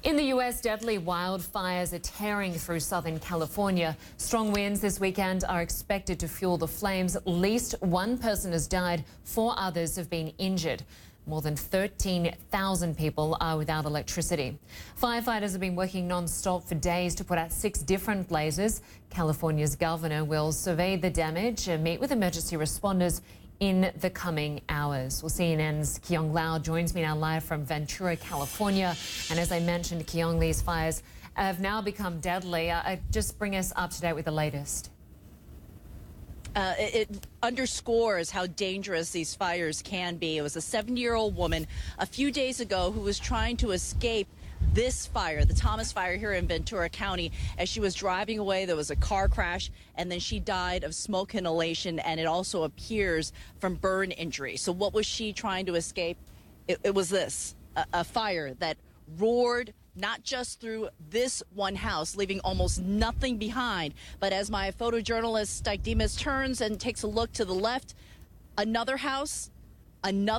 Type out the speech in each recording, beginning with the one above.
In the U.S., deadly wildfires are tearing through Southern California. Strong winds this weekend are expected to fuel the flames. At least one person has died, 4 others have been injured. More than 13,000 people are without electricity. Firefighters have been working non-stop for days to put out 6 different blazes. California's governor will survey the damage and meet with emergency responders in the coming hours. Well, CNN's Kyung Lah joins me now live from Ventura, California. And as I mentioned, Kyung, these fires have now become deadly. Just bring us up to date with the latest. It underscores how dangerous these fires can be. It was a 70-year-old woman a few days ago who was trying to escape this fire, the Thomas fire here in Ventura County. As she was driving away, there was a car crash, and then she died of smoke inhalation, and it also appears from burn injury. So what was she trying to escape? It was this, a fire that roared not just through this one house, leaving almost nothing behind, but as my photojournalist Dyke Demas turns and takes a look to the left, another house, and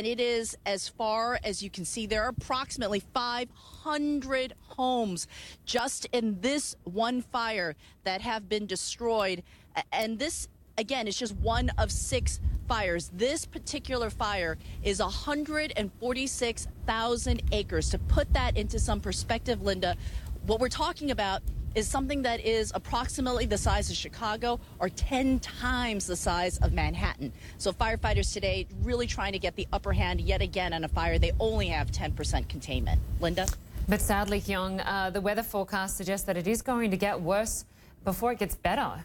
it is as far as you can see. There are approximately 500 homes just in this one fire that have been destroyed. And this, again, is just one of 6 fires. This particular fire is 146,000 acres. To put that into some perspective, Linda, what we're talking about is something that is approximately the size of Chicago or 10 times the size of Manhattan. So firefighters today really trying to get the upper hand yet again on a fire. They only have 10% containment. Linda? But sadly, Kyung, the weather forecast suggests that it is going to get worse before it gets better.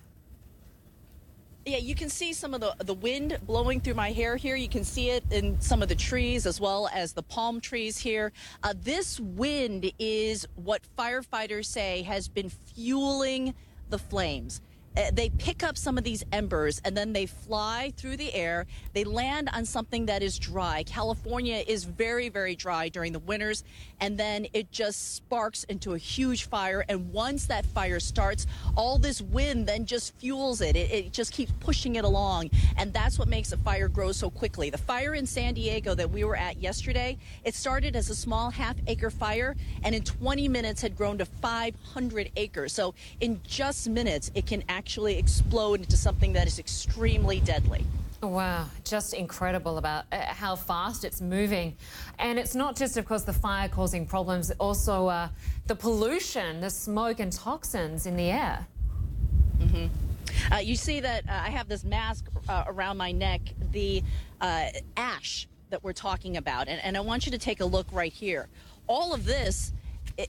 Yeah, you can see some of the wind blowing through my hair here. You can see it in some of the trees as well as the palm trees here. This wind is what firefighters say has been fueling the flames. They pick up some of these embers and then they fly through the air. They land on something that is dry. California is very, very dry during the winters, and then it just sparks into a huge fire. And once that fire starts, all this wind then just fuels it. It just keeps pushing it along, and that's what makes a fire grow so quickly. The fire in San Diego that we were at yesterday, it started as a small half-acre fire, and in 20 minutes had grown to 500 acres. So in just minutes, it can actually explode into something that is extremely deadly. Wow, just incredible about how fast it's moving. And it's not just, of course, the fire causing problems, also the pollution, the smoke and toxins in the air. You see that I have this mask around my neck, the ash that we're talking about. And I want you to take a look right here. All of this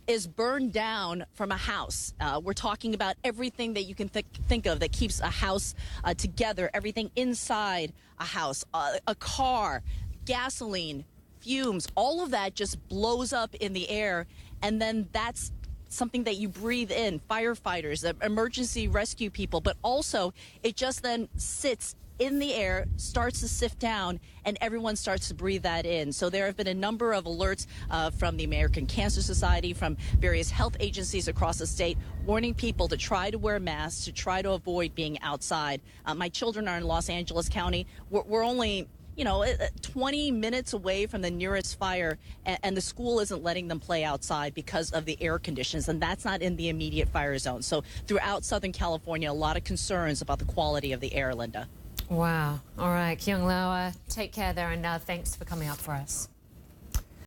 is burned down from a house. We're talking about everything that you can think of that keeps a house together, everything inside a house, a car, gasoline, fumes, all of that just blows up in the air, and then that's something that you breathe in, firefighters, emergency rescue people, but also it just then sits in the air, starts to sift down, and everyone starts to breathe that in. So there have been a number of alerts from the American Cancer Society, from various health agencies across the state, warning people to try to wear masks, to try to avoid being outside. My children are in Los Angeles County. We're only 20 minutes away from the nearest fire, and the school isn't letting them play outside because of the air conditions, and that's not in the immediate fire zone. So throughout Southern California, a lot of concerns about the quality of the air, Linda. Wow. All right, Kyung Lah, take care there, and thanks for coming up for us.